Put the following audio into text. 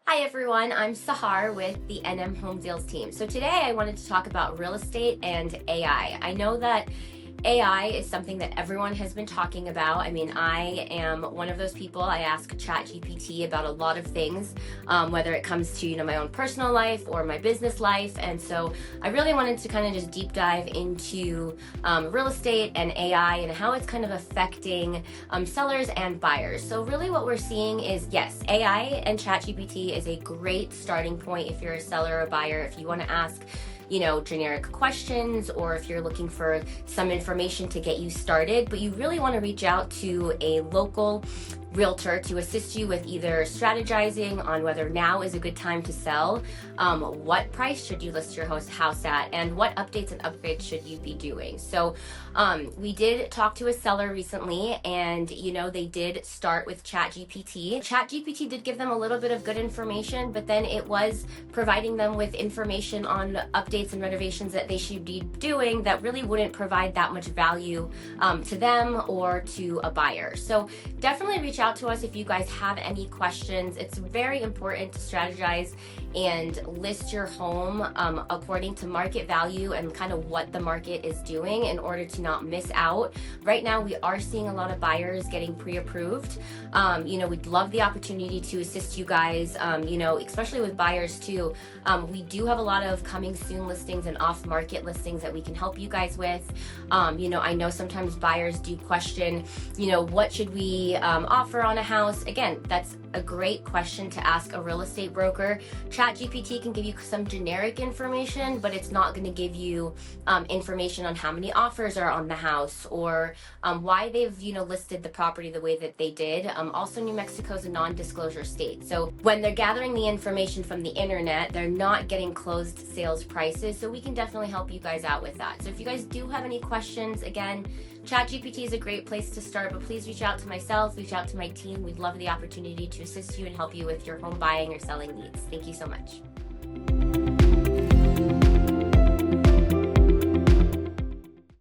Hi everyone, I'm Sahar with the NM Home Deals team. So today I wanted to talk about real estate and AI. I know that AI is something that everyone has been talking about. I mean, I am one of those people. I ask ChatGPT about a lot of things, whether it comes to my own personal life or my business life. And so I really wanted to kind of just deep dive into real estate and AI and how it's kind of affecting sellers and buyers. So really, what we're seeing is yes, AI and ChatGPT is a great starting point if you're a seller or a buyer. If you want to ask generic questions, or if you're looking for some information to get you started, but you really want to reach out to a local realtor to assist you with either strategizing on whether now is a good time to sell, what price should you list your house at, and what updates and upgrades should you be doing. So we did talk to a seller recently, and they did start with ChatGPT. ChatGPT did give them a little bit of good information, but then it was providing them with information on updates and renovations that they should be doing that really wouldn't provide that much value to them or to a buyer. So definitely reach out to us if you guys have any questions. It's very important to strategize and list your home according to market value and kind of what the market is doing in order to not miss out. Right now, we are seeing a lot of buyers getting pre-approved. We'd love the opportunity to assist you guys, especially with buyers too. We do have a lot of coming soon listings and off-market listings that we can help you guys with. I know sometimes buyers do question, what should we offer on a house? Again, that's a great question to ask a real estate broker. ChatGPT can give you some generic information, but it's not going to give you information on how many offers are on the house or why they've listed the property the way that they did. Also, New Mexico is a non-disclosure state, so when they're gathering the information from the internet, they're not getting closed sales prices. So we can definitely help you guys out with that. So if you guys do have any questions, again, ChatGPT is a great place to start, but please reach out to myself, reach out to my team. We'd love the opportunity to assist you and help you with your home buying or selling needs. Thank you so much.